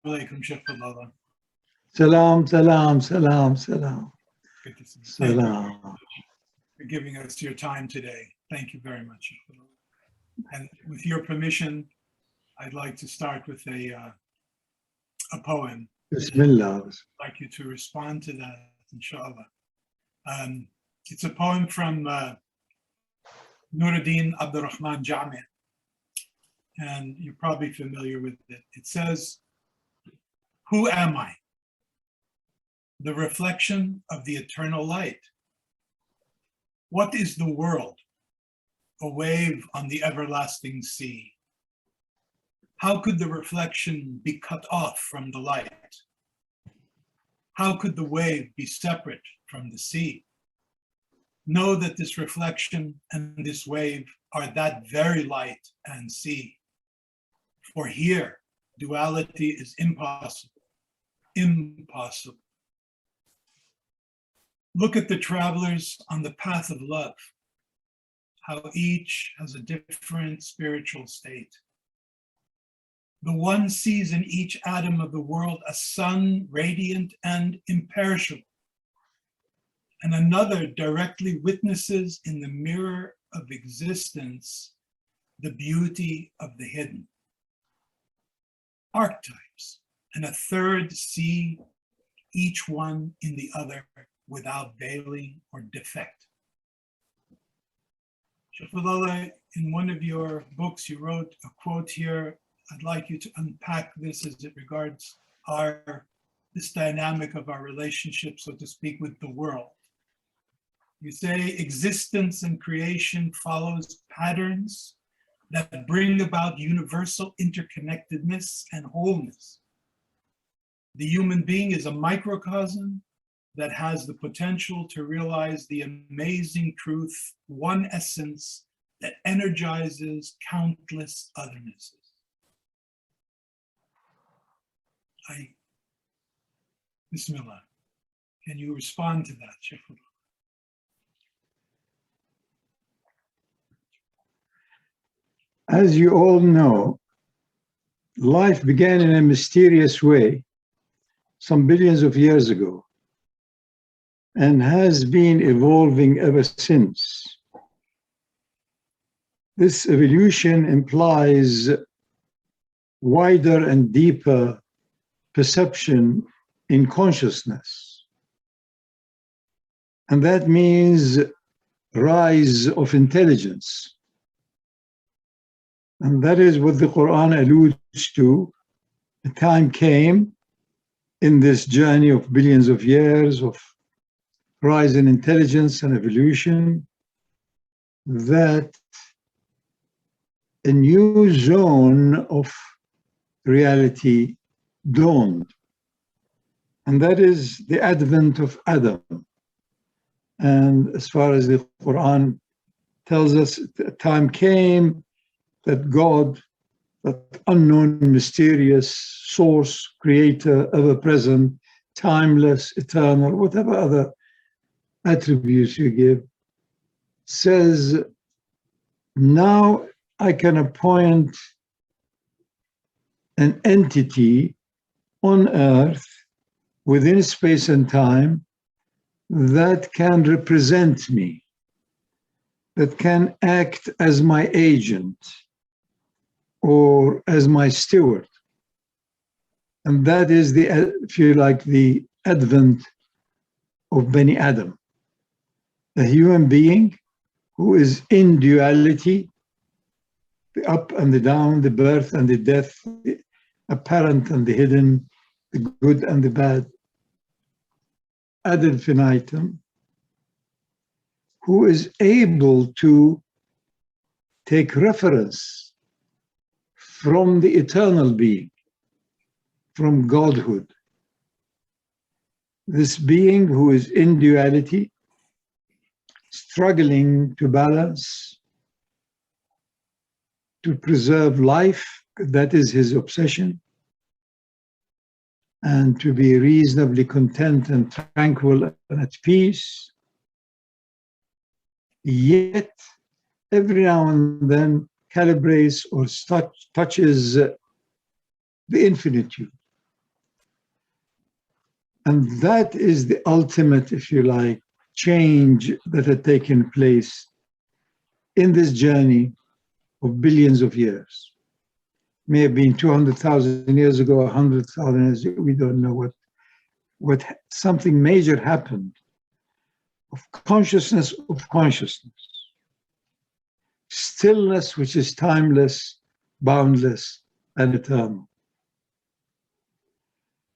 alaikum, Shaykh Fadhlalla. Salam, salam, salam, salam. Good to see you. Thank you Salam. for giving us your time today. Thank you very much, Shaykh Fadhlalla. And with your permission, I'd like to start with a poem. Bismillah. I'd like you to respond to that, inshallah. It's a poem from Nuruddin Abdurrahman Jami, and you're probably familiar with it. It says, "Who am I? The reflection of the eternal light. What is the world? A wave on the everlasting sea. How could the reflection be cut off from the light? How could the wave be separate from the sea? Know that this reflection and this wave are that very light and sea. For here, duality is impossible, impossible. Look at the travelers on the path of love, how each has a different spiritual state. The one sees in each atom of the world a sun radiant and imperishable, and another directly witnesses in the mirror of existence the beauty of the hidden. Archetypes, and a third see each one in the other without veiling or defect. Shaykh Fadhlalla, in one of your books, you wrote a quote here. I'd like you to unpack this as it regards this dynamic of our relationship, so to speak, with the world. You say existence and creation follows patterns that bring about universal interconnectedness and wholeness. The human being is a microcosm that has the potential to realize the amazing truth, one essence that energizes countless othernesses. Bismillah. Can you respond to that, Shaykh Fadhlalla? As you all know, life began in a mysterious way some billions of years ago and has been evolving ever since. This evolution implies wider and deeper perception in consciousness. And that means rise of intelligence. And that is what the Quran alludes to. A time came in this journey of billions of years of rise in intelligence and evolution that a new zone of reality dawned. And that is the advent of Adam. And as far as the Quran tells us, a time came that God, that unknown, mysterious source, creator, ever-present, timeless, eternal, whatever other attributes you give, says, now I can appoint an entity on earth within space and time that can represent me, that can act as my agent or as my steward. And that is the, if you like, the advent of Bani Adam, a human being who is in duality, the up and the down, the birth and the death, the apparent and the hidden, the good and the bad, ad infinitum, who is able to take reference from the eternal being, from Godhood. This being who is in duality, struggling to balance, to preserve life, that is his obsession, and to be reasonably content and tranquil and at peace. Yet, every now and then, calibrates or touches the infinitude, And that is the ultimate, if you like, change that had taken place in this journey of billions of years. May have been 200,000 years ago, 100,000 years ago, we don't know what something major happened of consciousness, stillness, which is timeless, boundless, and eternal.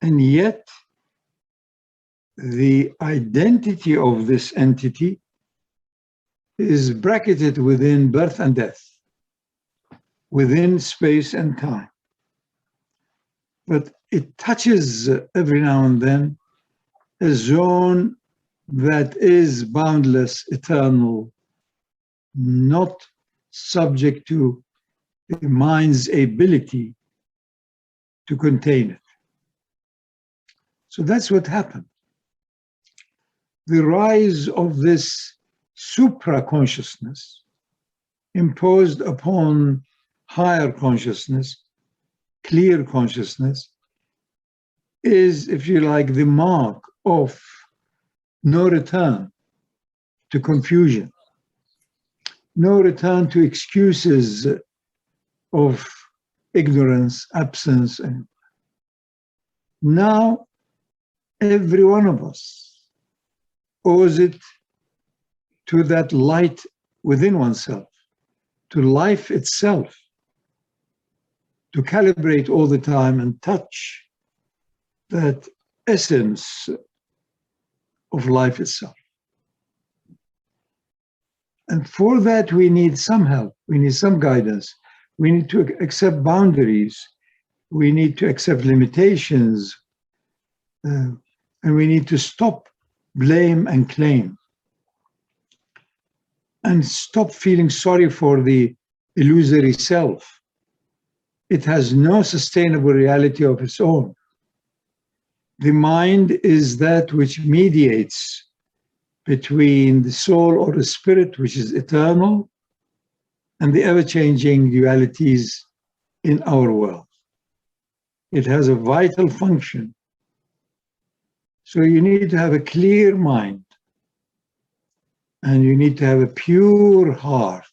And yet, the identity of this entity is bracketed within birth and death, within space and time. But it touches every now and then a zone that is boundless, eternal, not subject to the mind's ability to contain it. So that's what happened. The rise of this supra-consciousness imposed upon higher consciousness, clear consciousness, is, if you like, the mark of no return to confusion, no return to excuses of ignorance, absence. And now every one of us owes it to that light within oneself, to life itself, to calibrate all the time and touch that essence of life itself. And for that, we need some help, we need some guidance, we need to accept boundaries, we need to accept limitations, and we need to stop blame and claim, and stop feeling sorry for the illusory self. It has no sustainable reality of its own. The mind is that which mediates between the soul or the spirit, which is eternal, and the ever-changing dualities in our world. It has a vital function. So you need to have a clear mind, and you need to have a pure heart.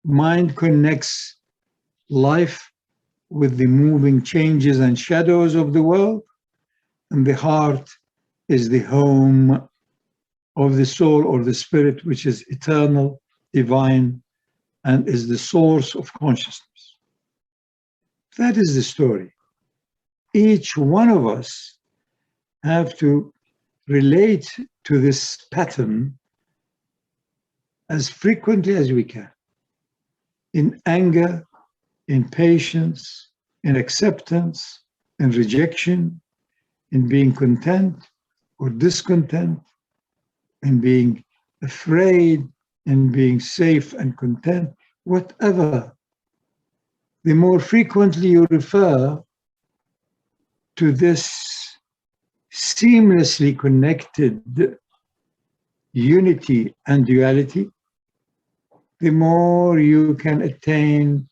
Mind connects life with the moving changes and shadows of the world, and the heart is the home of the soul or the spirit, which is eternal, divine, and is the source of consciousness. That is the story. Each one of us have to relate to this pattern as frequently as we can, in anger, in patience, in acceptance, in rejection, in being content or discontent, in being afraid, in being safe and content, whatever. The more frequently you refer to this seamlessly connected unity and duality, the more you can attain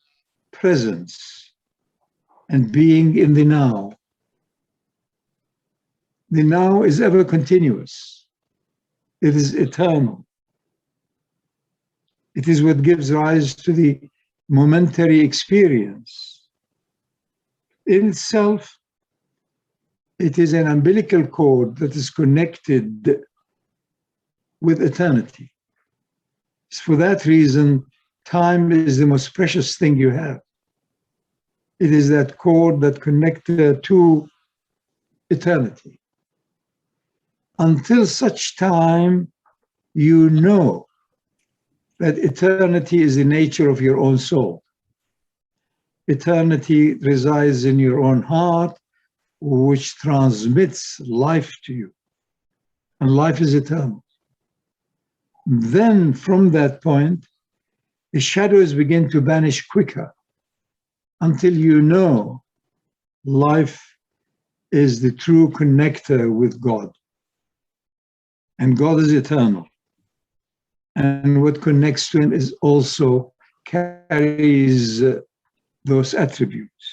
presence and being in the now. The now is ever continuous. It is eternal. It is what gives rise to the momentary experience. In itself, it is an umbilical cord that is connected with eternity. For that reason, time is the most precious thing you have. It is that cord that connects to eternity. Until such time, you know that eternity is the nature of your own soul. Eternity resides in your own heart, which transmits life to you. And life is eternal. Then from that point, the shadows begin to vanish quicker until you know life is the true connector with God. And God is eternal. And what connects to him is also carries those attributes.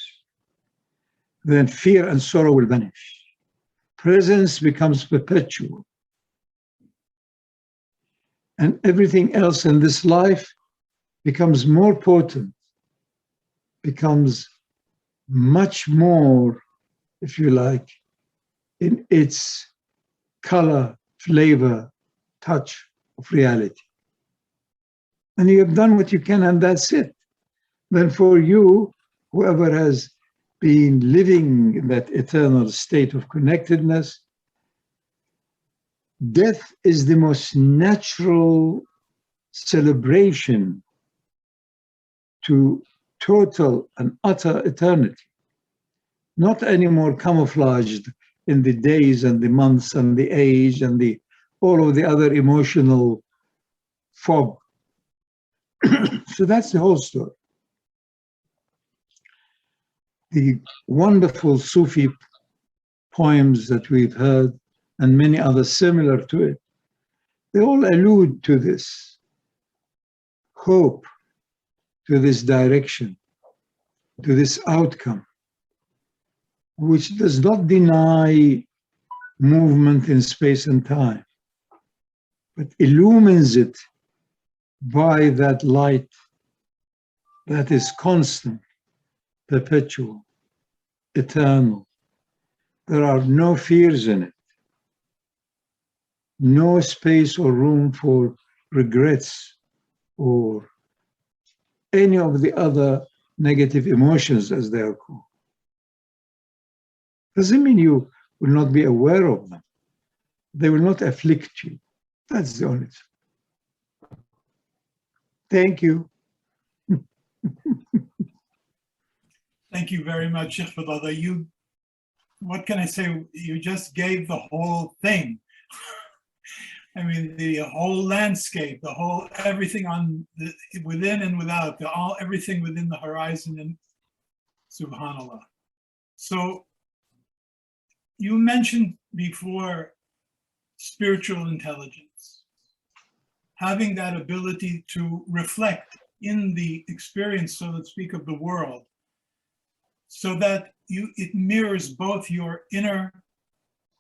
Then fear and sorrow will vanish. presence becomes perpetual. And everything else in this life becomes more potent, becomes much more, if you like, in its color, flavor, touch of reality. And you have done what you can, and that's it. Then for you, whoever has been living in that eternal state of connectedness, death is the most natural celebration to total and utter eternity. Not anymore camouflaged in the days and the months and the age and all of the other emotional fog. So that's the whole story. The wonderful Sufi poems that we've heard, and many others similar to it, they all allude to this hope, to this direction, to this outcome, which does not deny movement in space and time, but illumines it by that light that is constant, perpetual, eternal. There are no fears in it, no space or room for regrets or any of the other negative emotions, as they are called. Doesn't mean you will not be aware of them. They will not afflict you. That's the only thing. Thank you. Thank you very much, Shaykh Fadhlalla. What can I say? You just gave the whole thing. I mean, the whole landscape, the whole everything on the within and without, everything within the horizon, and subhanallah. So you mentioned before spiritual intelligence, having that ability to reflect in the experience, so to speak, of the world, so that it mirrors both your inner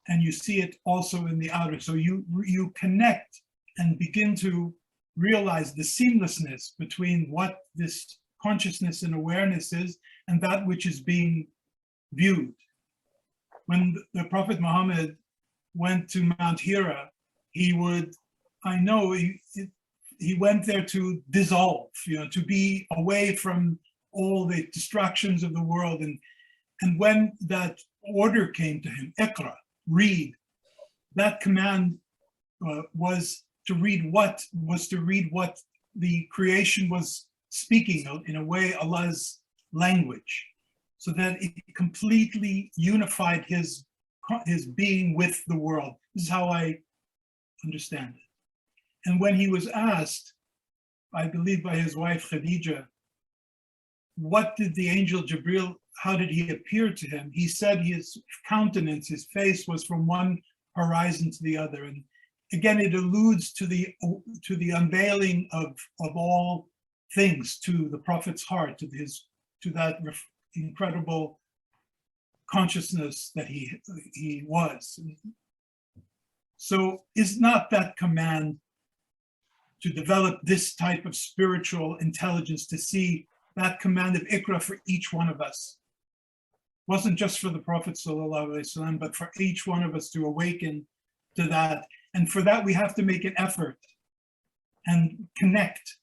and you see it also in the outer. So you connect and begin to realize the seamlessness between what this consciousness and awareness is and that which is being viewed. When the Prophet Muhammad went to Mount Hira, he went there to dissolve, to be away from all the distractions of the world. And when that order came to him, Iqra, read, that command was to read what the creation was speaking in a way, Allah's language, so that it completely unified his being with the world. This is how I understand it. And when he was asked, I believe by his wife Khadija, what did the angel Jibril, how did he appear to him? He said his countenance, his face was from one horizon to the other. And again, it alludes to the unveiling of all things, to the Prophet's heart, to that incredible consciousness that he was. So is not that command to develop this type of spiritual intelligence, to see that command of Iqra for each one of us? Wasn't just for the Prophet ﷺ, but for each one of us to awaken to that. And for that, we have to make an effort and connect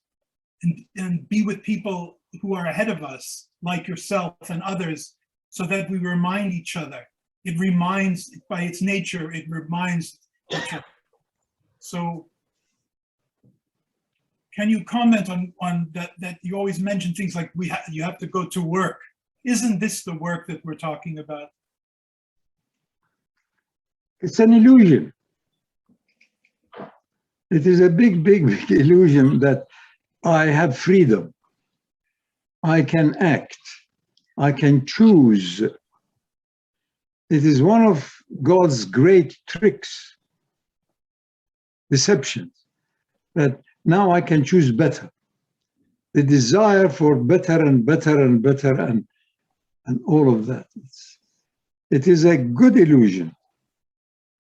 and be with people who are ahead of us, like yourself and others, so that we remind each other. It reminds, by its nature, it reminds each other. So can you comment on that you always mention things like you have to go to work? Isn't this the work that we're talking about? It's an illusion. It is a big, big, big illusion that I have freedom. I can act. I can choose. It is one of God's great tricks, deceptions, that now I can choose better. The desire for better and better and better and all of that. It is a good illusion.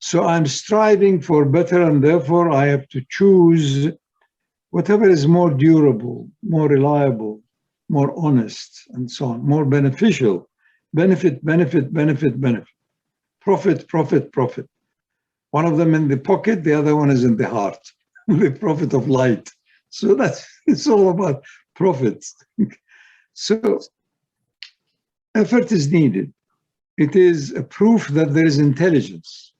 So I'm striving for better, and therefore I have to choose whatever is more durable, more reliable, more honest, and so on, more beneficial. Benefit, benefit, benefit, benefit. Profit, profit, profit. One of them in the pocket, the other one is in the heart. The profit of light. So it's all about profits. So effort is needed. It is a proof that there is intelligence.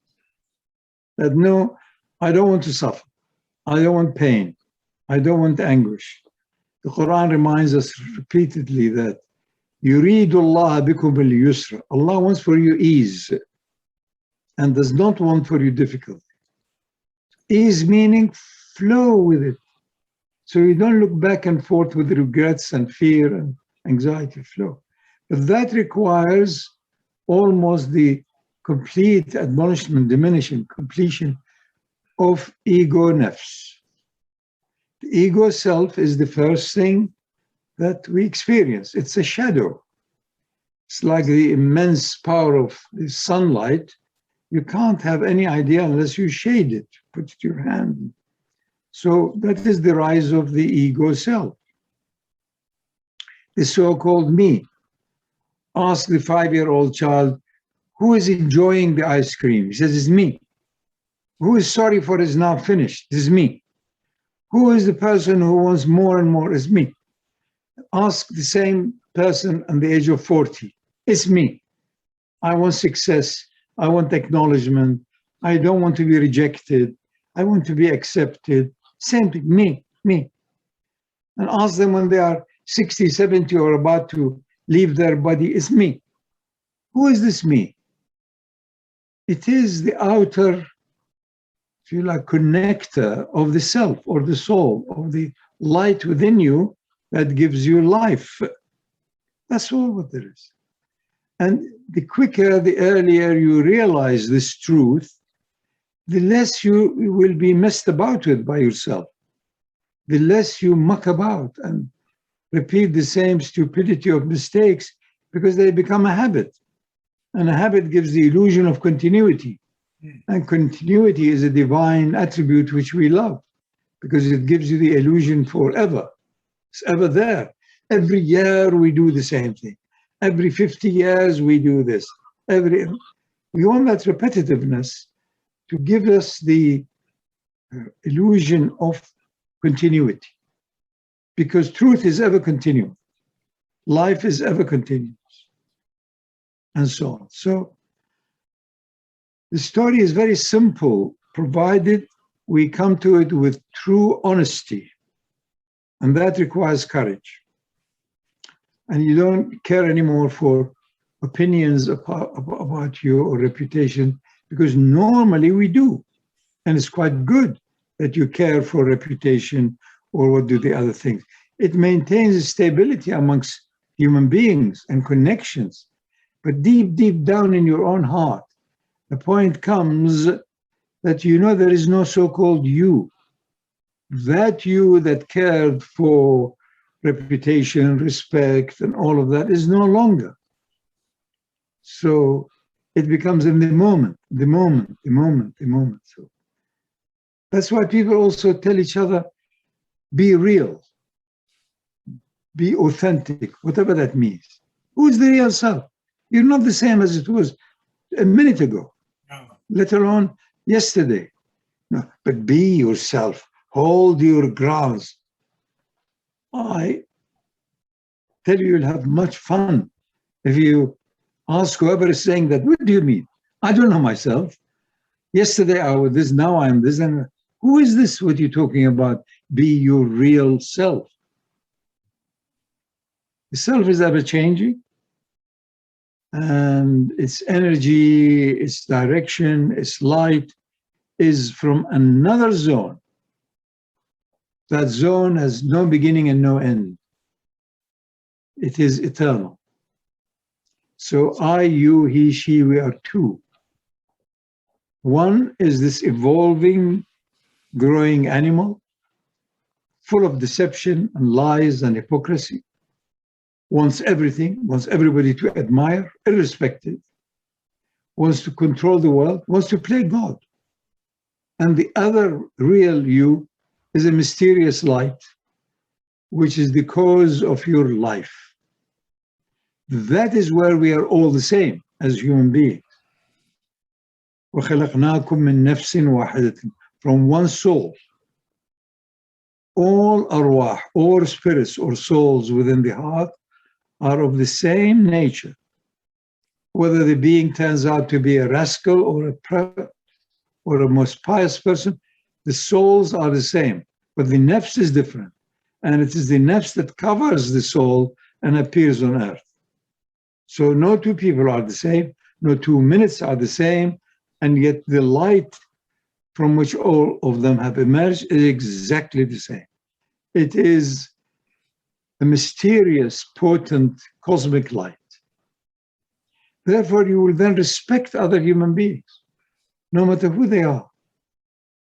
That no, I don't want to suffer. I don't want pain. I don't want anguish. The Quran reminds us repeatedly that يُرِيدُ اللَّهَ بِكُمُ الْيُسْرَ. Allah wants for you ease and does not want for you difficulty. Ease meaning flow with it. So you don't look back and forth with regrets and fear and anxiety. Flow. But that requires almost the complete admonishment, diminishing, completion of ego nafs. The ego self is the first thing that we experience. It's a shadow. It's like the immense power of the sunlight. You can't have any idea unless you shade it, put it in your hand. So that is the rise of the ego self. The so-called me. Ask the 5-year-old child, who is enjoying the ice cream? He says, it's me. Who is sorry for it is now finished? It's me. Who is the person who wants more and more? It's me. Ask the same person at the age of 40. It's me. I want success. I want acknowledgement. I don't want to be rejected. I want to be accepted. Same thing, me. And ask them when they are 60, 70 or about to leave their body, it's me. Who is this me? It is the outer, if you like, connector of the self or the soul, of the light within you that gives you life. That's all what there is. And the quicker, the earlier you realize this truth, the less you will be messed about with by yourself. The less you muck about and repeat the same stupidity of mistakes because they become a habit. And a habit gives the illusion of continuity. And continuity is a divine attribute which we love because it gives you the illusion forever. It's ever there. Every year we do the same thing. Every 50 years we do this. We want that repetitiveness to give us the illusion of continuity. Because truth is ever continuing. Life is ever continuous. And so on. So the story is very simple, provided we come to it with true honesty. And that requires courage. And you don't care anymore for opinions about you or reputation, because normally we do. And it's quite good that you care for reputation or what do the other things. It maintains stability amongst human beings and connections. But deep, deep down in your own heart, the point comes that you know there is no so-called you. That you that cared for reputation, respect, and all of that is no longer. So it becomes in the moment. So that's why people also tell each other, be real, be authentic, whatever that means. Who's the real self? You're not the same as it was a minute ago, let alone yesterday. No, but be yourself, hold your grounds. I tell you, you'll have much fun if you ask whoever is saying that, what do you mean? I don't know myself. Yesterday I was this, now I'm this. And who is this, what you're talking about? Be your real self. The self is ever changing. And its energy, its direction, its light is from another zone. That zone has no beginning and no end. It is eternal. So I, you, he, she, we are two. One is this evolving, growing animal, full of deception and lies and hypocrisy. Wants everything, wants everybody to admire, irrespective. wants to control the world, wants to play God. And the other real you is a mysterious light, which is the cause of your life. That is where we are all the same as human beings. وَخَلَقْنَاكُم مِّن نَفْسٍ وَاحِدَةٍ, from one soul. All arwah, or spirits or souls within the heart are of the same nature. Whether the being turns out to be a rascal or a most pious person, the souls are the same, but the nafs is different. And it is the nafs that covers the soul and appears on earth. So no two people are the same, no 2 minutes are the same, and yet the light from which all of them have emerged is exactly the same. It is a mysterious, potent, cosmic light. Therefore, you will then respect other human beings, no matter who they are.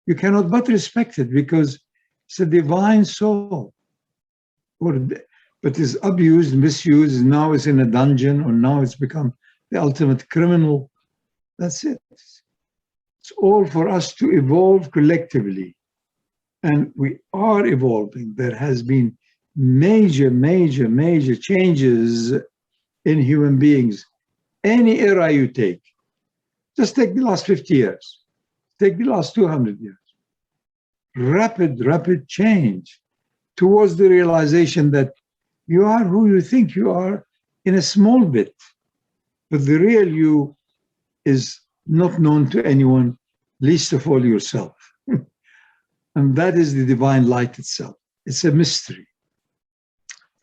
You cannot but respect it because it's a divine soul. But is abused, misused, now it's in a dungeon, or now it's become the ultimate criminal. That's it. It's all for us to evolve collectively. And we are evolving. There has been major, major, major changes in human beings. Any era you take, just take the last 50 years, take the last 200 years. Rapid, rapid change towards the realization that you are who you think you are in a small bit, but the real you is not known to anyone, least of all yourself. And that is the divine light itself. It's a mystery.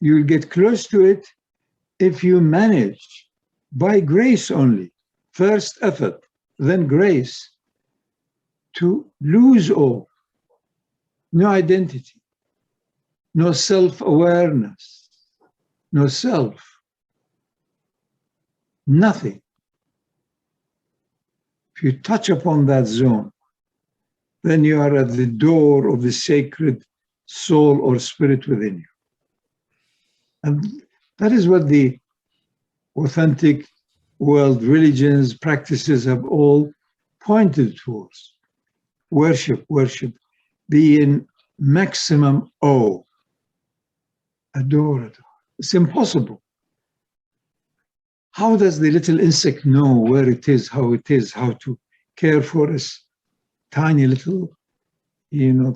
You'll get close to it if you manage, by grace only, first effort, then grace, to lose all. No identity, no self-awareness, no self, nothing. If you touch upon that zone, then you are at the door of the sacred soul or spirit within you. And that is what the authentic world religions, practices have all pointed towards. Worship, worship, be in maximum awe. Adore, adore. It's impossible. How does the little insect know where it is, how to care for its tiny little,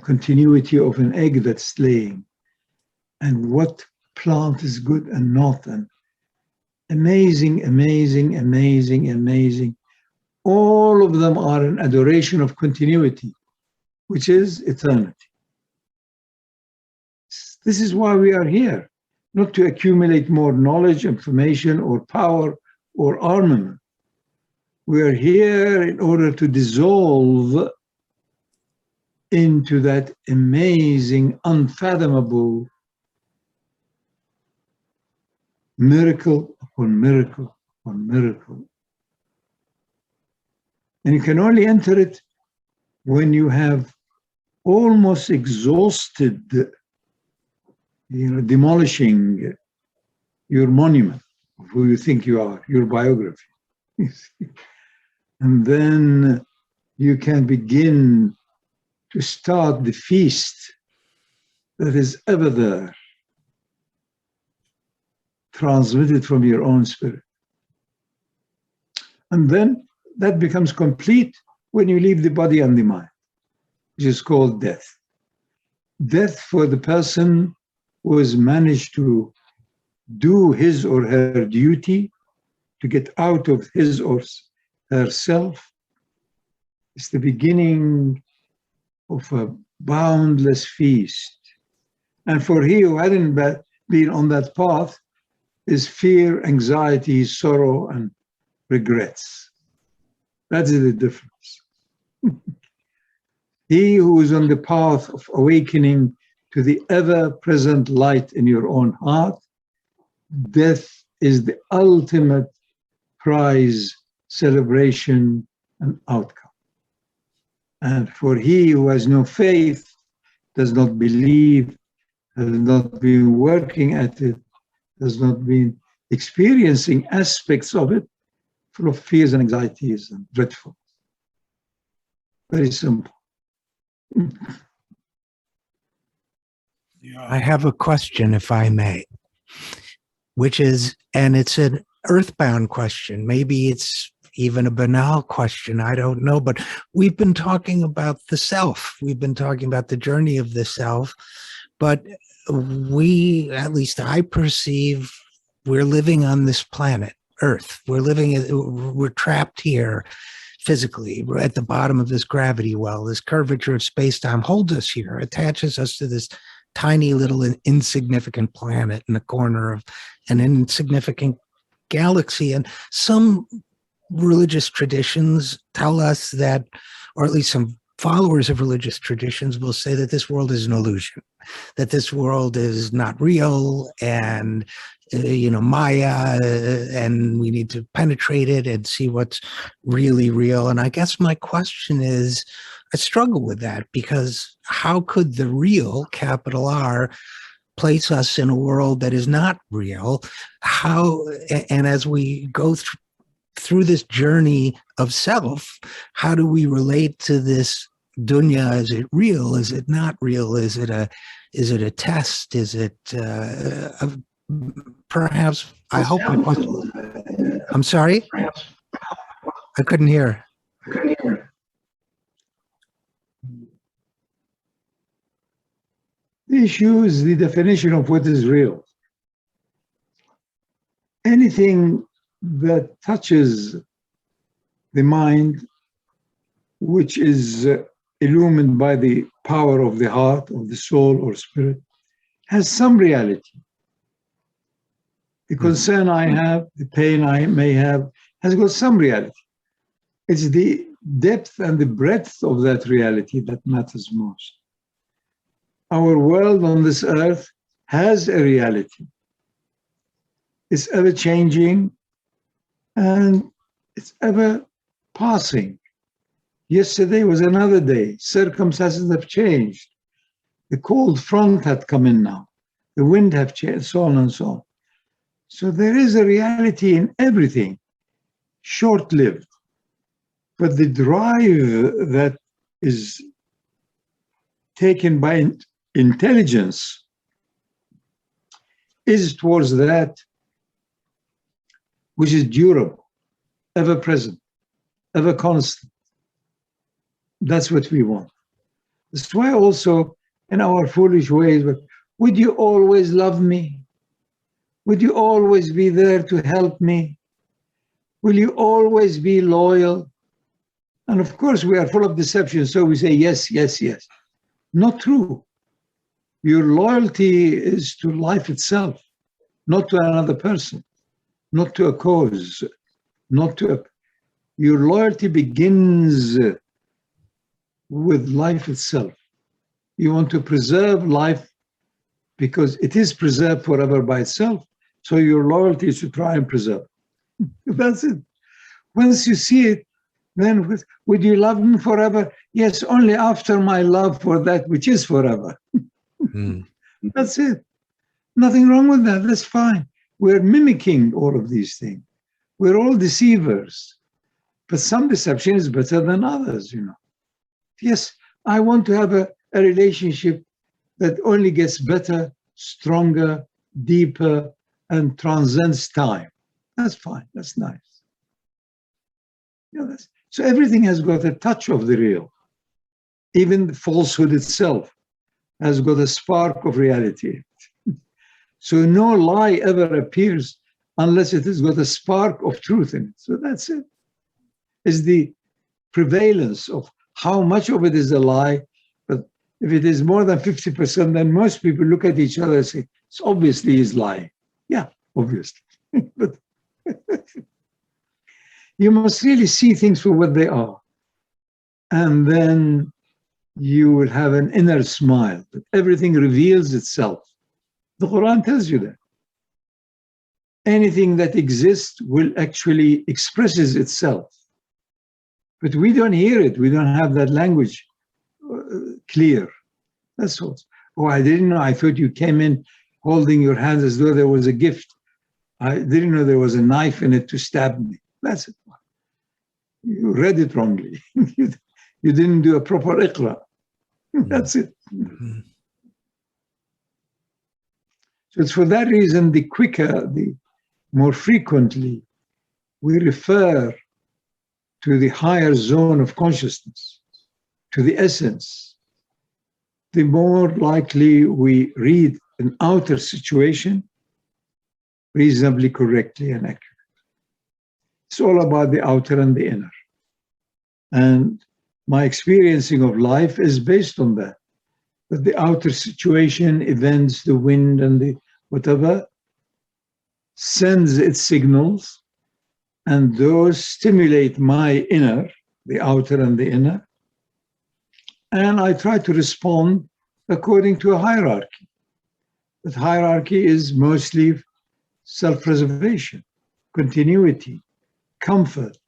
continuity of an egg that's laying, and what plant is good and not, and amazing, amazing, amazing, amazing. All of them are an adoration of continuity, which is eternity. This is why we are here, not to accumulate more knowledge, information, or power, or armament. We are here in order to dissolve into that amazing, unfathomable miracle upon miracle upon miracle. And you can only enter it when you have almost exhausted, demolishing your monument of who you think you are, your biography. And then you can begin to start the feast that is ever there, transmitted from your own spirit. And then that becomes complete when you leave the body and the mind, which is called death. Death for the person who has managed to do his or her duty, to get out of his or herself. It's the beginning of a boundless feast. And for he who hadn't been on that path is fear, anxiety, sorrow, and regrets. That is the difference. He who is on the path of awakening to the ever-present light in your own heart, death is the ultimate prize, celebration, and outcome. And for he who has no faith, does not believe, has not been working at it, has not been experiencing aspects of it, full of fears and anxieties and dreadful. Very simple. Yeah. I have a question, if I may, which is, and it's an earthbound question. Maybe it's even a banal question. I don't know, but we've been talking about the self. We've been talking about the journey of the self, but we, at least I perceive, we're living on this planet, Earth. We're trapped here physically. We're at the bottom of this gravity well. This curvature of space-time holds us here, attaches us to this tiny little insignificant planet in the corner of an insignificant galaxy. And some religious traditions tell us that, or at least some followers of religious traditions will say that this world is an illusion, that this world is not real, and Maya, and we need to penetrate it and see what's really real. And I guess my question is, I struggle with that, because how could the real, capital R, place us in a world that is not real? How, and as we go through this journey of self, how do we relate to this dunya? Is it real? Is it not real? Is it a test? Is it perhaps? I hope my question. I'm sorry, I couldn't hear. The issue is the definition of what is real. Anything that touches the mind, which is illumined by the power of the heart, of the soul or spirit, has some reality. The concern I have, the pain I may have, has got some reality. It's the depth and the breadth of that reality that matters most. Our world on this earth has a reality. It's ever changing and it's ever passing. Yesterday was another day. Circumstances have changed. The cold front had come in now. The wind have changed, so on and so on. So there is a reality in everything, short-lived. But the drive that is taken by intelligence is towards that which is durable, ever present, ever constant. That's what we want. That's why also in our foolish ways, but would you always love me? Would you always be there to help me? Will you always be loyal? And of course we are full of deception, so we say yes, yes, yes. Not true. Your loyalty is to life itself, not to another person, not to a cause, not to a... Your loyalty begins with life itself. You want to preserve life because it is preserved forever by itself. So your loyalty is to try and preserve. That's it. Once you see it, then would you love me forever? Yes, only after my love for that which is forever. That's it. Nothing wrong with that. That's fine. We're mimicking all of these things. We're all deceivers. But some deception is better than others, you know. Yes, I want to have a relationship that only gets better, stronger, deeper, and transcends time. That's fine. That's nice. You know, so everything has got a touch of the real. Even falsehood itself has got a spark of reality. So no lie ever appears unless it has got a spark of truth in it. So that's it. It's the prevalence of how much of it is a lie. But if it is more than 50%, then most people look at each other and say, it's obviously he's lying. Yeah, obviously. But you must really see things for what they are. And then you will have an inner smile, that everything reveals itself. The Quran tells you that. Anything that exists will actually expresses itself. But we don't hear it. We don't have that language clear. That's all. Oh, I didn't know. I thought you came in holding your hands as though there was a gift. I didn't know there was a knife in it to stab me. That's it. You read it wrongly. You didn't do a proper iqra. That's it. Mhm. So it's for that reason, the quicker, the more frequently we refer to the higher zone of consciousness, to the essence, the more likely we read an outer situation reasonably correctly and accurately. It's all about the outer and the inner. And my experiencing of life is based on that. That the outer situation, events, the wind and the whatever, sends its signals, and those stimulate my inner, the outer and the inner, and I try to respond according to a hierarchy. That hierarchy is mostly self-preservation, continuity, comfort,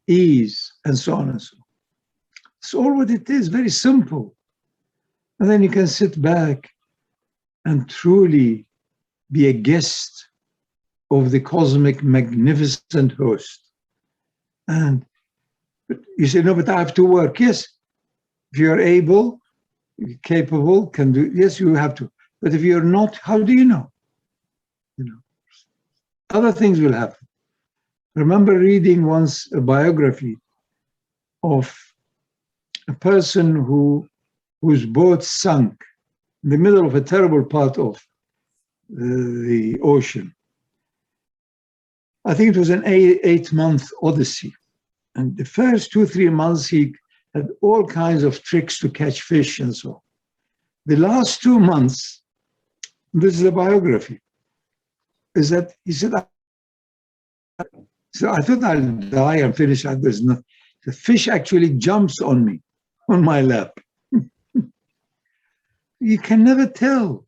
ease, and so on and so on. It's all what it is, very simple. And then you can sit back and truly be a guest of the cosmic magnificent host. And but you say, no, but I have to work. Yes, if you're able, you're capable, can do, yes, you have to. But if you're not, how do you know? You know, other things will happen. I remember reading once a biography of a person whose boat sunk in the middle of a terrible part of the ocean. I think it was an 8-month odyssey. And the first 2-3 months, he had all kinds of tricks to catch fish and so on. The last 2 months, this is a biography, is that he said, I thought I'll die and finish. There's no, the fish actually jumps on me, on my lap. You can never tell.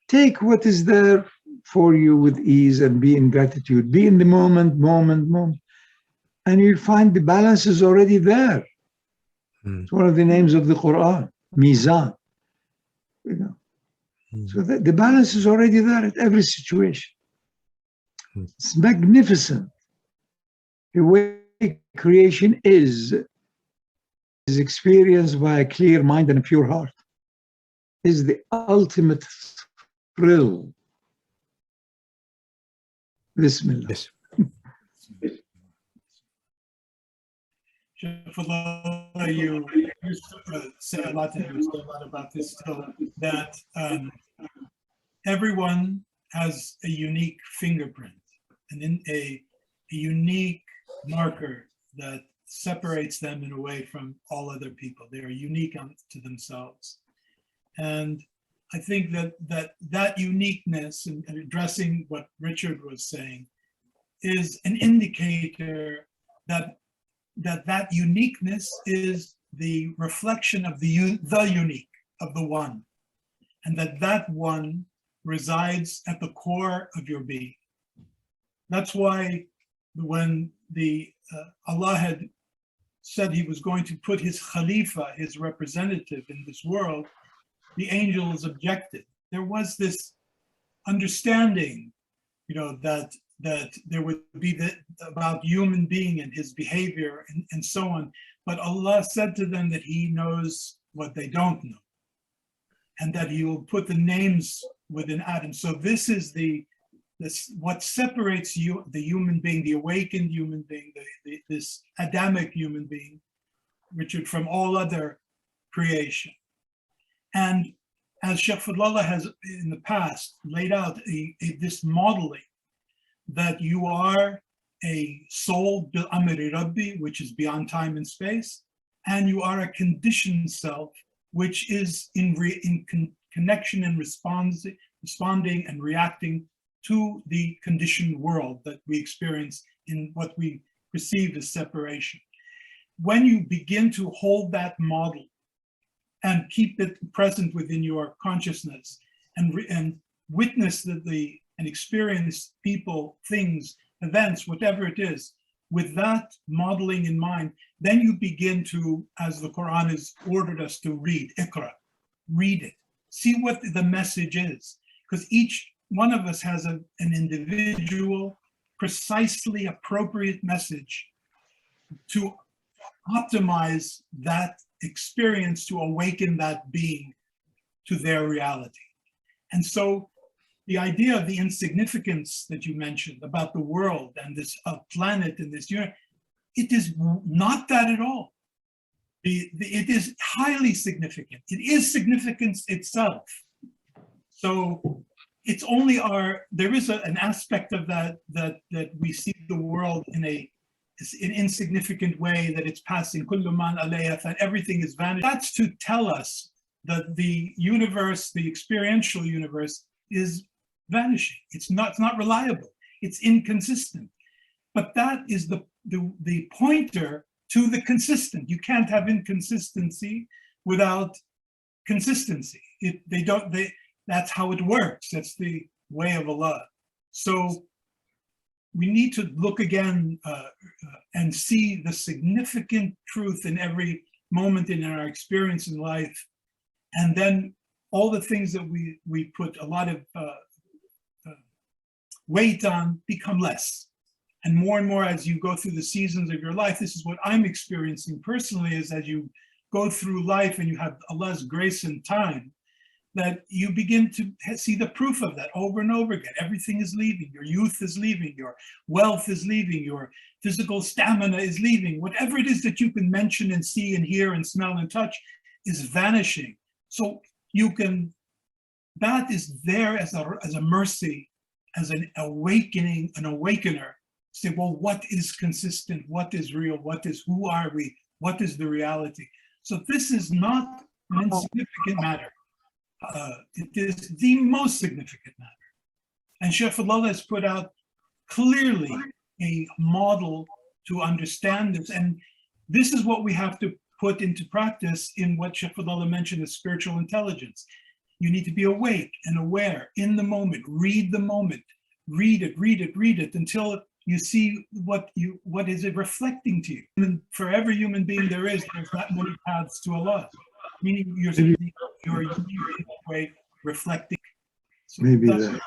Take what is there for you with ease and be in gratitude. Be in the moment. And you'll find the balance is already there. It's one of the names of the Quran, Mizan. You know. So the balance is already there at every situation. It's magnificent. The way creation is experienced by a clear mind and a pure heart, is the ultimate thrill. Bismillah. Yes. Shaykh Fadhlalla, you say a lot, and you say a lot about this still, that everyone has a unique fingerprint, and in a unique marker that separates them in a way from all other people. They are unique to themselves. And I think that uniqueness, and addressing what Richard was saying, is an indicator that uniqueness is the reflection of the unique, of the one, and that one resides at the core of your being. That's why when Allah had said he was going to put his Khalifa, his representative in this world, the angels objected. There was this understanding, that there would be about human being and his behavior and so on. But Allah said to them that he knows what they don't know, and that he will put the names within Adam. So this is what separates you, the human being, the awakened human being, this Adamic human being, Richard, from all other creation. And as Shaykh Fadhlalla has in the past laid out this modeling, that you are a soul bil amri Rabbi, which is beyond time and space, and you are a conditioned self, which is in connection and responding and reacting to the conditioned world that we experience in what we perceive as separation. When you begin to hold that model and keep it present within your consciousness and witness and experience people, things, events, whatever it is, with that modeling in mind, then you begin to, as the Quran has ordered us to read, Iqra, read it, see what the message is. Because each one of us has an individual precisely appropriate message to optimize that experience, to awaken that being to their reality. And so the idea of the insignificance that you mentioned about the world and this planet and this universe, it is not that at all. It is highly significant. It is significance itself. So it's only there is an aspect of that we see the world in an insignificant way, that it's passing, kullu man alayha, and everything is vanished. That's to tell us that the universe, the experiential universe, is vanishing. It's not reliable. It's inconsistent. But that is the pointer to the consistent. You can't have inconsistency without consistency. That's how it works. That's the way of Allah. So we need to look again and see the significant truth in every moment in our experience in life. And then all the things that we put a lot of weight on become less. And more as you go through the seasons of your life, this is what I'm experiencing personally, is as you go through life and you have Allah's grace and time, that you begin to see the proof of that over and over again. Everything is leaving. Your youth is leaving. Your wealth is leaving. Your physical stamina is leaving. Whatever it is that you can mention and see and hear and smell and touch is vanishing. So that is there as a mercy, as an awakening, an awakener. Say, well, what is consistent? What is real? Who are we? What is the reality? So this is not an insignificant matter. It is the most significant matter. And Shaykh Fadhlalla has put out clearly a model to understand this. And this is what we have to put into practice in what Shaykh Fadhlalla mentioned as spiritual intelligence. You need to be awake and aware in the moment. Read the moment. Read it until you see what is it reflecting to you. And for every human being there's that many paths to Allah. Meaning you're in that way reflecting. So maybe that.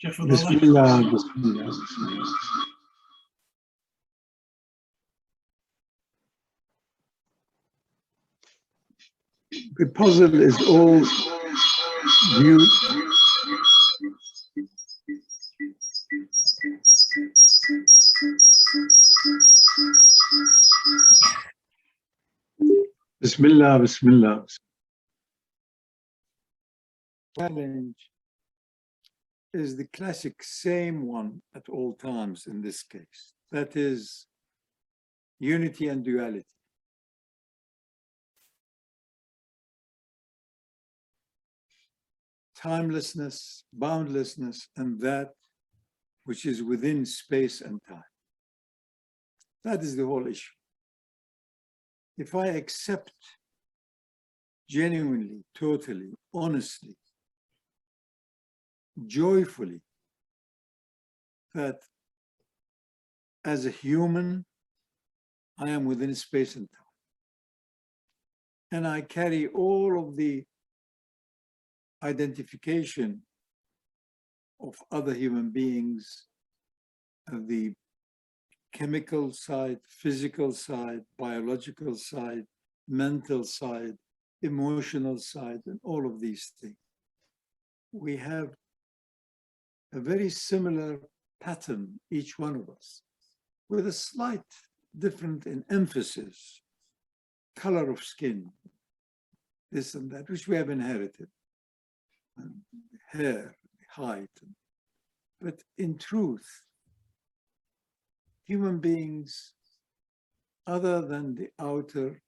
Bismillah, Bismillah. The puzzle is all viewed. Bismillah, Bismillah. Challenge is the classic same one at all times in this case. That is unity and duality. Timelessness, boundlessness, and that which is within space and time. That is the whole issue. If I accept genuinely, totally, honestly, joyfully, that as a human, I am within space and time, and I carry all of the identification of other human beings, of the chemical side, physical side, biological side, mental side, emotional side, and all of these things. We have a very similar pattern, each one of us, with a slight difference in emphasis, color of skin, this and that, which we have inherited, and hair, height. But in truth, human beings, other than the outer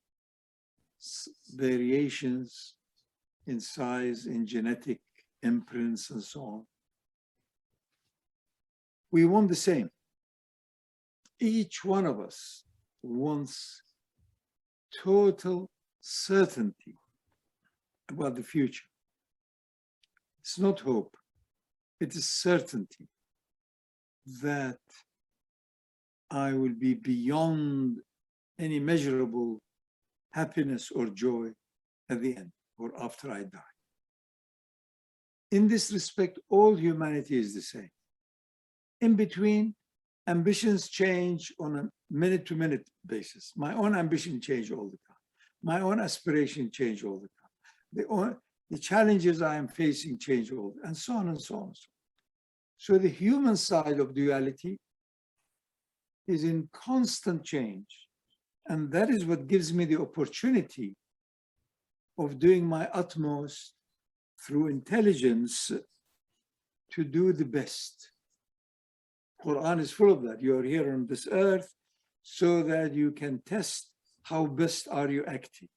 variations in size, in genetic imprints, and so on, we want the same. Each one of us wants total certainty about the future. It's not hope, it is certainty that I will be beyond any measurable happiness or joy at the end or after I die. In this respect, all humanity is the same. In between, ambitions change on a minute-to-minute basis. My own ambition change all the time. My own aspiration change all the time. The challenges I am facing change all, and so on and so on and so on. So the human side of duality is in constant change. And that is what gives me the opportunity of doing my utmost through intelligence to do the best. Quran is full of that. You are here on this earth so that you can test how best are you acting.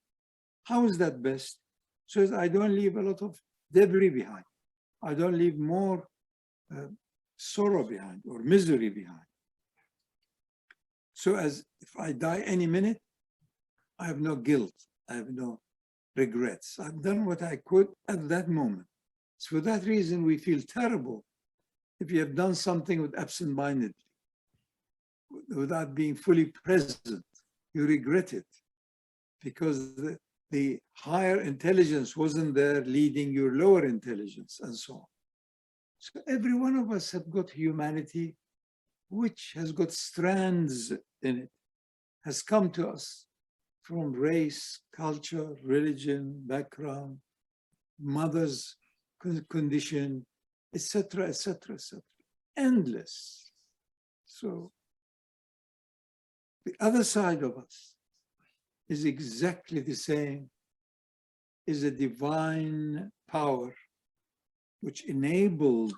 How is that best? So that I don't leave a lot of debris behind. I don't leave more sorrow behind or misery behind. So as if I die any minute, I have no guilt. I have no regrets. I've done what I could at that moment. So for that reason, we feel terrible if you have done something with absent-mindedly, without being fully present. You regret it because the higher intelligence wasn't there leading your lower intelligence and so on. So every one of us have got humanity, which has got strands in it, has come to us from race, culture, religion, background, mother's condition, etc., etc., etc. Endless. So the other side of us is exactly the same, is a divine power which enabled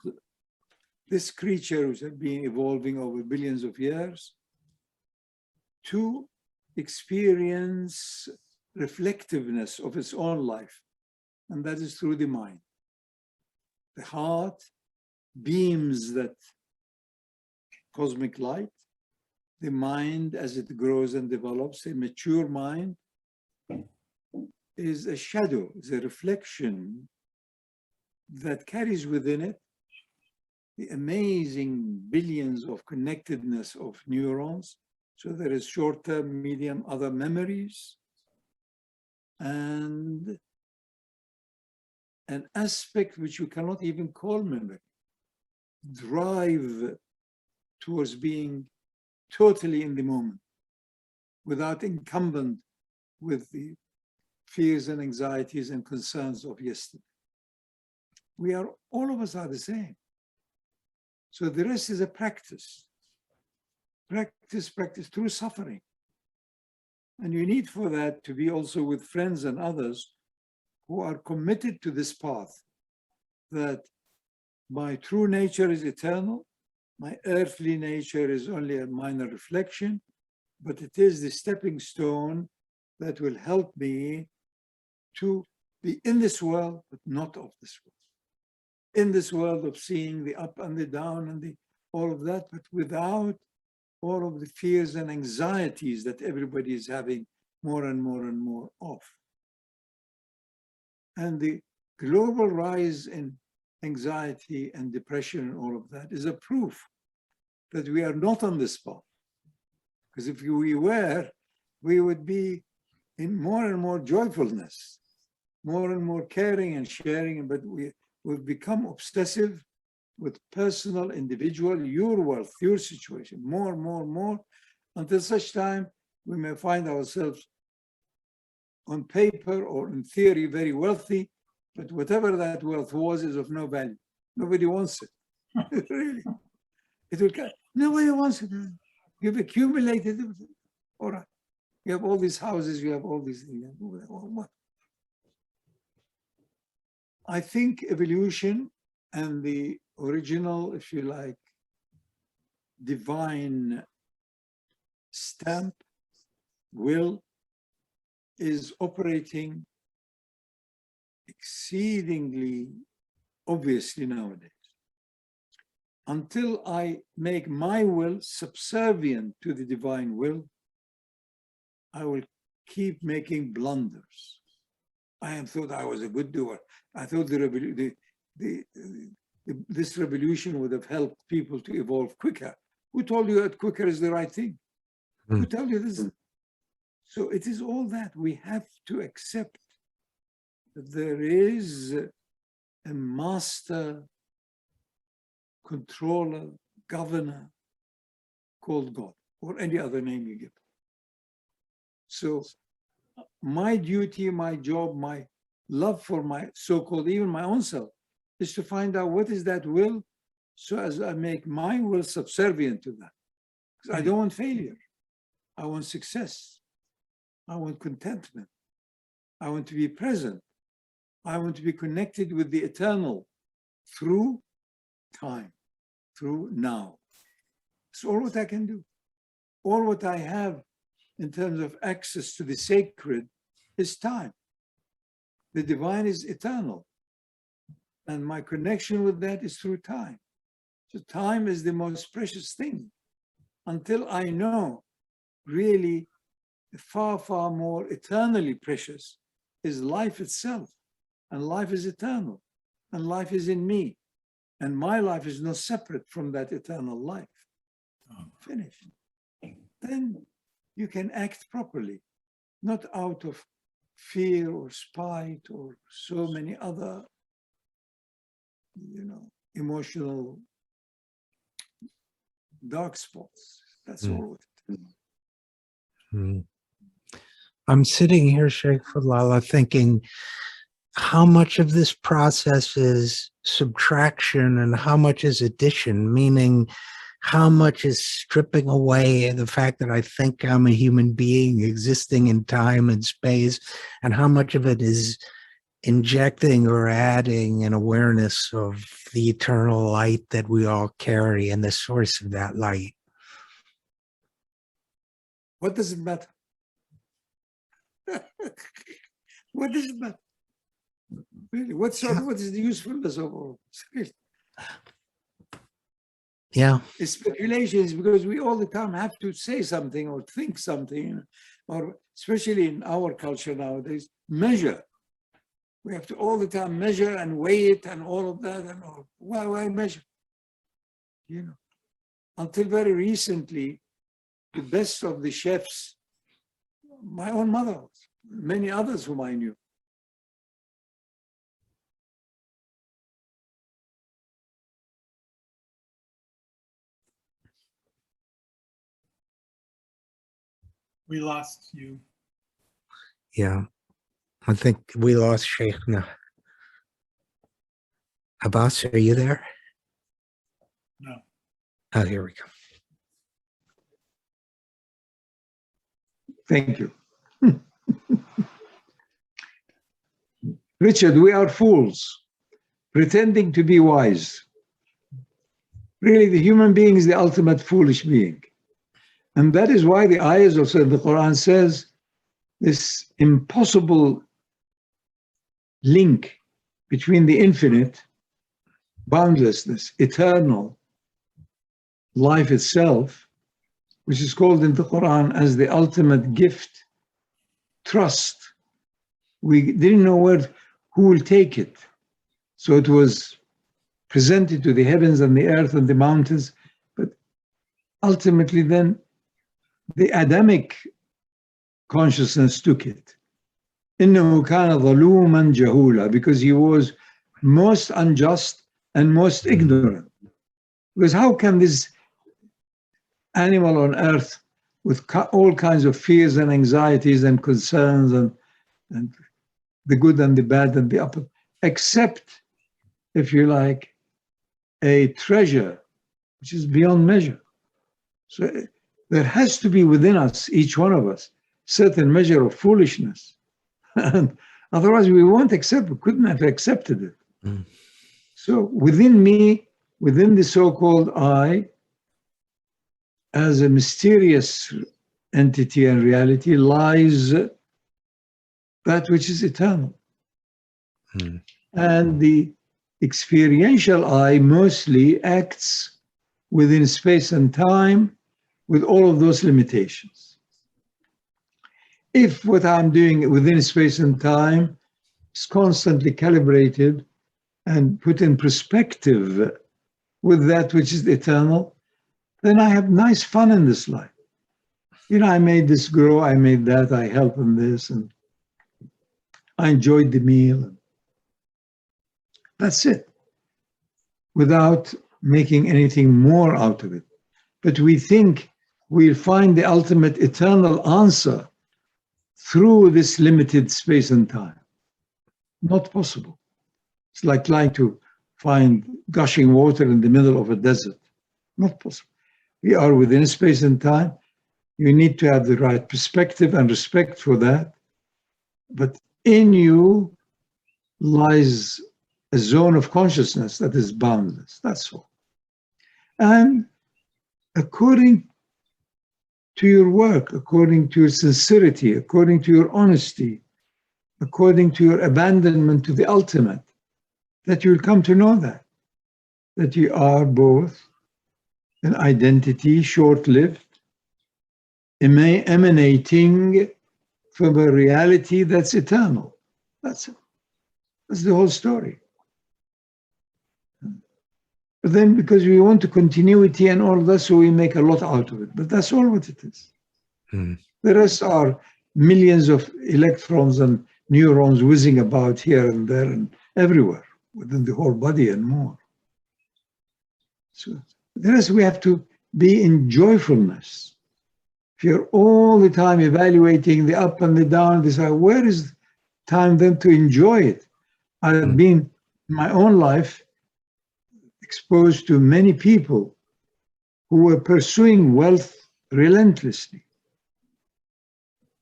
this creature which had been evolving over billions of years to experience reflectiveness of its own life, and that is through the mind. The heart beams that cosmic light. The mind, as it grows and develops, a mature mind, is a shadow, is a reflection that carries within it the amazing billions of connectedness of neurons. So there is short-term, medium, other memories, and an aspect which you cannot even call memory, drive towards being totally in the moment, without incumbent with the fears and anxieties and concerns of yesterday. All of us are the same. So the rest is a practice. Practice through suffering. And you need for that to be also with friends and others who are committed to this path, that my true nature is eternal, my earthly nature is only a minor reflection, but it is the stepping stone that will help me to be in this world, but not of this world. In this world of seeing the up and the down and all of that, but without all of the fears and anxieties that everybody is having more and more and more of. And the global rise in anxiety and depression and all of that is a proof that we are not on this path. Because if we were, we would be in more and more joyfulness, more and more caring and sharing, but we've become obsessive with personal, individual, your wealth, your situation, more, until such time we may find ourselves on paper or in theory very wealthy, but whatever that wealth was is of no value. Nobody wants it. Really. It will come. Nobody wants it. You've accumulated it. All right. You have all these houses, you have all these things. What? I think evolution and the original, if you like, divine stamp, will, is operating exceedingly obviously nowadays. Until I make my will subservient to the divine will, I will keep making blunders. I thought I was a good doer. I thought this revolution would have helped people to evolve quicker. Who told you that quicker is the right thing? Who told you this? So it is all that we have to accept that there is a master, controller, governor called God, or any other name you give. So my duty, my job, my love for my so-called, even my own self, is to find out what is that will, so as I make my will subservient to that. Because I don't want failure. I want success. I want contentment. I want to be present. I want to be connected with the eternal through time, through now. It's all what I can do. All what I have in terms of access to the sacred is time. The divine is eternal. And my connection with that is through time. So time is the most precious thing. Until I know really far, far more eternally precious is life itself. And life is eternal. And life is in me. And my life is not separate from that eternal life. Finished. Then you can act properly, not out of fear or spite or so many other, emotional dark spots. That's all it is. I'm sitting here, Shaykh Fadhlalla, thinking how much of this process is subtraction and how much is addition, meaning how much is stripping away the fact that I think I'm a human being existing in time and space, and how much of it is injecting or adding an awareness of the eternal light that we all carry and the source of that light. What does it matter? What does it matter? Really, what is the usefulness of all this? Yeah. It's speculations, because we all the time have to say something or think something, or especially in our culture nowadays, measure. We have to all the time measure and weigh it and all of that. And all. Why measure? Until very recently, the best of the chefs, my own mother, many others whom I knew, We lost you. Yeah. I think we lost Shaykh now. Abbas, are you there? No. Oh, here we go. thank you. Richard, we are fools, pretending to be wise. Really, the human being is the ultimate foolish being. And that is why the ayahs also in the Quran says this impossible link between the infinite, boundlessness, eternal life itself, which is called in the Quran as the ultimate gift, trust. We didn't know who will take it. So it was presented to the heavens and the earth and the mountains, but ultimately then the Adamic consciousness took it. إِنَّهُ كَانَ ظَلُومًا جَهُولًا, because he was most unjust and most ignorant. Because how can this animal on earth with all kinds of fears and anxieties and concerns and the good and the bad and the upper, accept, if you like, a treasure which is beyond measure? So there has to be within us, each one of us, certain measure of foolishness. And otherwise we won't accept, we couldn't have accepted it. So within me, within the so-called I, as a mysterious entity and reality, lies that which is eternal. And the experiential I mostly acts within space and time with all of those limitations. If what I'm doing within space and time is constantly calibrated and put in perspective with that which is eternal, then I have nice fun in this life. You know, I made this grow, I made that, I helped in this, and I enjoyed the meal. That's it, without making anything more out of it. But we think we'll find the ultimate eternal answer through this limited space and time. Not possible. It's like trying to find gushing water in the middle of a desert. Not possible. We are within space and time. You need to have the right perspective and respect for that. But in you lies a zone of consciousness that is boundless. That's all. And according to your work, according to your sincerity, according to your honesty, according to your abandonment to the ultimate, that you'll come to know that you are both an identity, short-lived, emanating from a reality that's eternal. That's it. That's the whole story. But then because we want the continuity and all that, so we make a lot out of it. But that's all what it is. The rest are millions of electrons and neurons whizzing about here and there and everywhere within the whole body and more. So the rest we have to be in joyfulness. If you're all the time evaluating the up and the down, decide where is time then to enjoy it? I've been in my own life exposed to many people who were pursuing wealth relentlessly.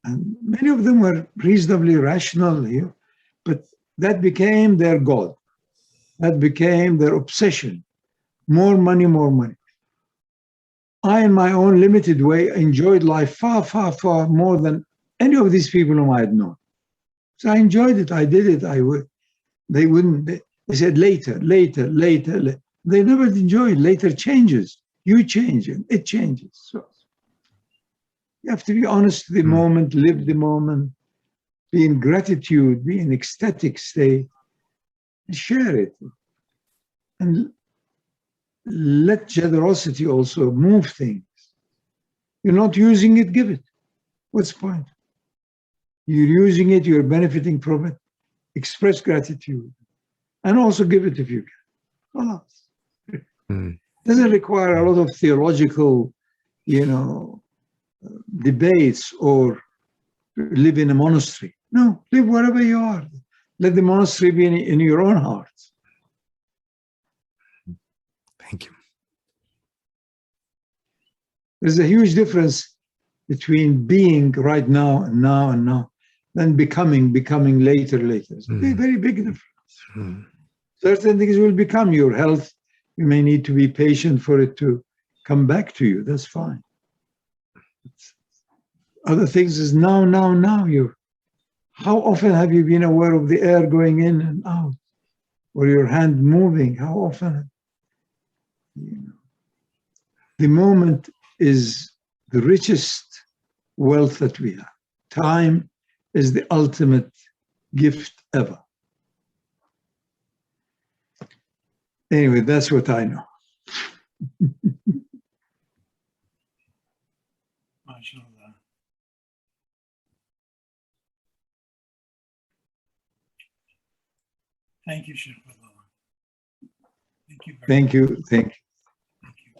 And many of them were reasonably rational here, but that became their God. That became their obsession. More money, more money. I, in my own limited way, enjoyed life far, far, far more than any of these people whom I had known. So I enjoyed it. I did it. They wouldn't. They said later, later, later, later. They never enjoyed. Later changes. You change and it changes. So you have to be honest to the moment, live the moment, be in gratitude, be in ecstatic state, and share it. And let generosity also move things. You're not using it, give it. What's the point? You're using it, you're benefiting from it. Express gratitude. And also give it if you can. Doesn't require a lot of theological, debates or live in a monastery. No, live wherever you are. Let the monastery be in your own heart. Thank you. There's a huge difference between being right now and now and now, than becoming later. It's a very big difference. Certain things will become your health. You may need to be patient for it to come back to you. That's fine. Other things is now. How often have you been aware of the air going in and out? Or your hand moving? How often? The moment is the richest wealth that we have. Time is the ultimate gift ever. Anyway, that's what I know. MashaAllah. Thank you, Shaykh Fadhlalla. Thank you very Thank you. Thank you. Thank you.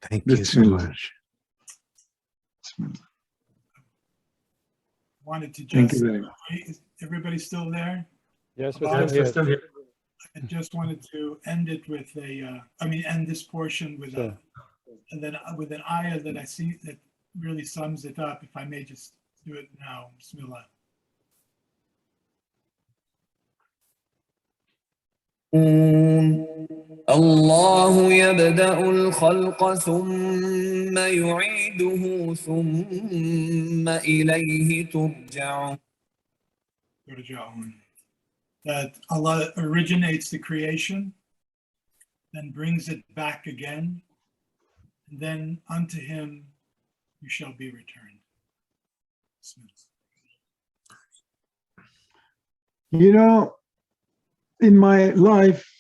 Thank you so much. Wanted to Thank just, you very much. is everybody still there? Yes, we're still here. I just wanted to end it with end this portion with Sure. and then with an ayah that I see that really sums it up. If I may just do it now. Bismillah. الله يبدأ الخلق ثم يعيده ثم إليه ترجعون. That Allah originates the creation, then brings it back again, and then unto Him you shall be returned. In my life,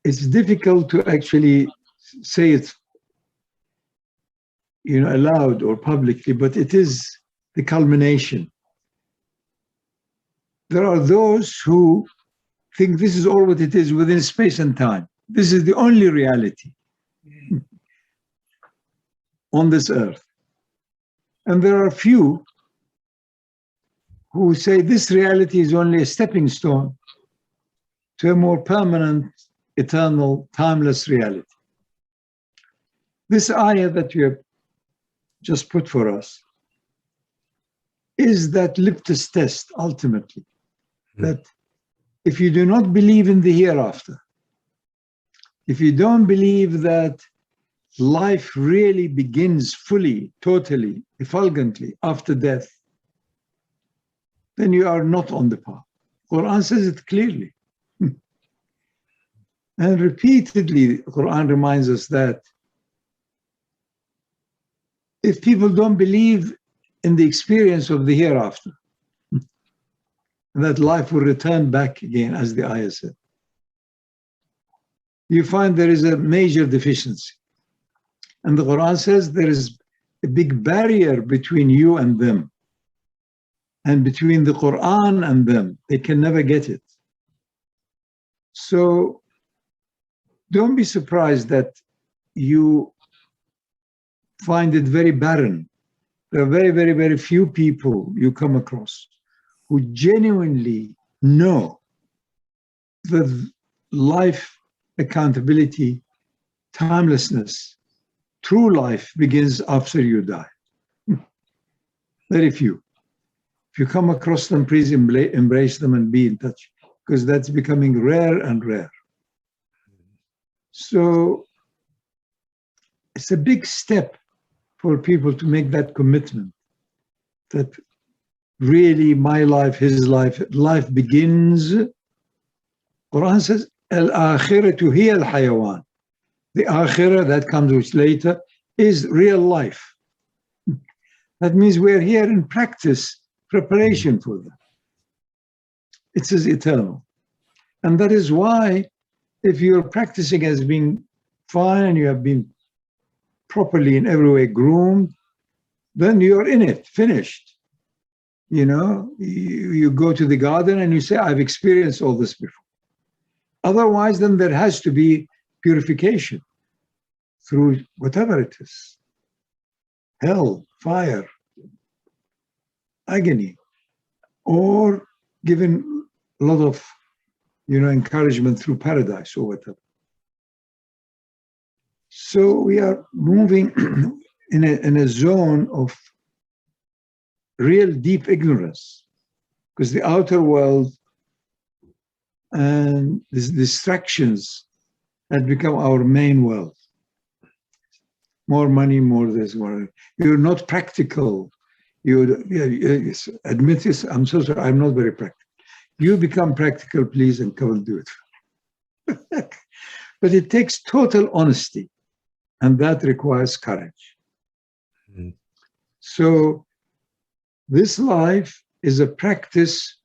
it's difficult to actually say it. aloud or publicly, but it is the culmination. There are those who think this is all what it is within space and time. This is the only reality on this earth. And there are few who say this reality is only a stepping stone to a more permanent, eternal, timeless reality. This ayah that you have just put for us is that litmus test, ultimately, that if you do not believe in the hereafter, if you don't believe that life really begins fully, totally, effulgently after death, then you are not on the path. Quran says it clearly. And repeatedly, Quran reminds us that if people don't believe in the experience of the hereafter, that life will return back again, as the ayah said, you find there is a major deficiency. And the Quran says there is a big barrier between you and them, and between the Quran and them. They can never get it. So don't be surprised that you find it very barren. There are very, very, very few people you come across who genuinely know that life, accountability, timelessness, true life begins after you die. Very few. If you come across them, please embrace them and be in touch, because that's becoming rare and rare. So it's a big step for people to make that commitment that really my life, his life, life begins. Quran says, Al-akhiratu hiya al-hayawan. The akhirah that comes which later is real life. That means we're here in practice, preparation for that. It is eternal. And that is why if you're practicing as being fine and you have been properly in every way groomed, then you're in it, finished. You go to the garden and you say, I've experienced all this before. Otherwise, then there has to be purification through whatever it is. Hell, fire, agony, or given a lot of encouragement through paradise or whatever. So we are moving in a zone of real deep ignorance, because the outer world and these distractions had become our main world. More money, more this, more. You're not practical. Admit this. I'm so sorry. I'm not very practical. You become practical, please, and come and do it. But it takes total honesty, and that requires courage. Mm-hmm. So this life is a practice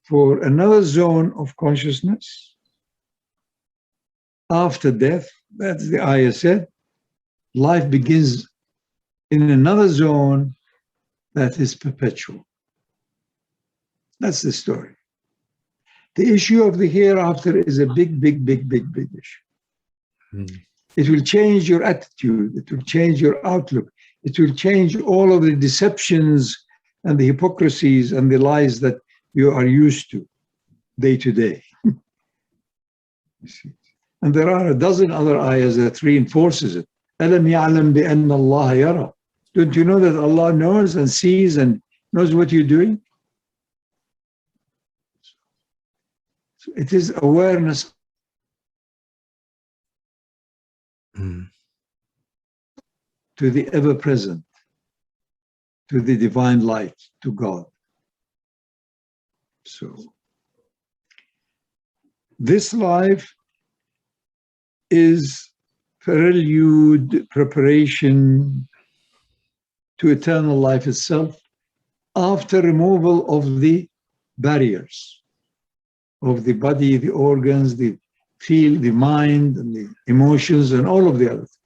for another zone of consciousness after death. That's the ayah said. Life begins in another zone that is perpetual. That's the story. The issue of the hereafter is a big, big, big, big, big issue. Mm. It will change your attitude. It will change your outlook. It will change all of the deceptions and the hypocrisies and the lies that you are used to day to day. You see. And there are a dozen other ayahs that reinforces it. أَلَمْ يَعْلَمْ بِأَنَّ اللَّهَ يَرَى. Don't you know that Allah knows and sees and knows what you're doing? So it is awareness to the ever-present, to the divine light, to God. So this life is prelude, preparation to eternal life itself after removal of the barriers of the body, the organs, the feel, the mind, and the emotions, and all of the others.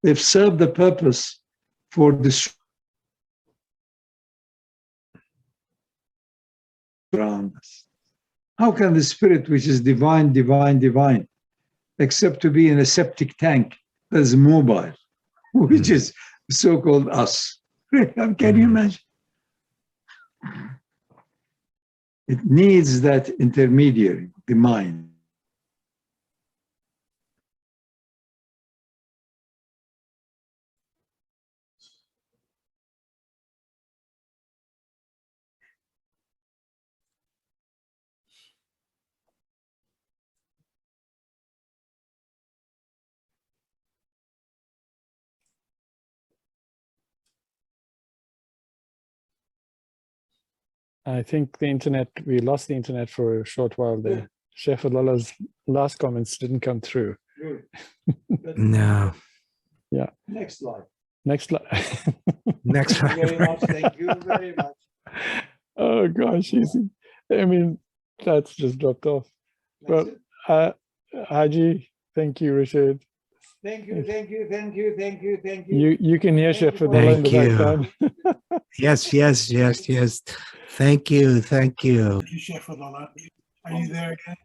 They've served the purpose for this around us. How can the spirit, which is divine, except to be in a septic tank that's mobile, which is so-called us? Can you imagine? It needs that intermediary, the mind. I think the internet, we lost the internet for a short while there. Shaykh Fadhlalla's last comments didn't come through. No. Yeah. Next slide. Next slide. Next Thank you very slide. much. Thank you very much. Oh gosh, easy. I mean, that's just dropped off. That's Well, it. Haji, thank you, Richard. Thank you. You can hear Shaykh Thank you for Fadhlalla in the Thank you. background. Yes. Thank you. Thank you, Shaykh Fadhlalla. Are you there again?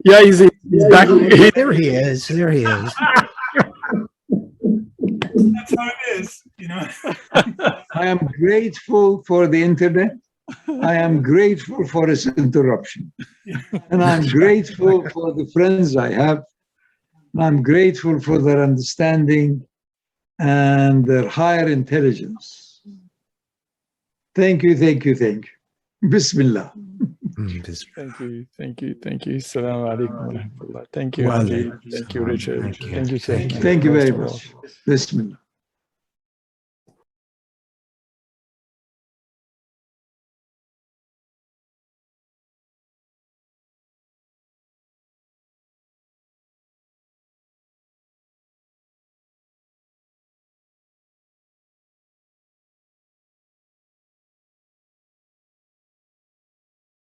Yeah, he's back. There he is. That's how it is, you know. I am grateful for the internet. I am grateful for its interruption. And I'm grateful for the friends I have. I'm grateful for their understanding and their higher intelligence. Thank you. Bismillah. Thank you. Assalamu alaikum wa rahmatullah. Thank you, Wa Haji. alaikum Thank you, salam. Richard. Thank you. Thank you, Shaykh. Thank you very Most of all. much. Bismillah.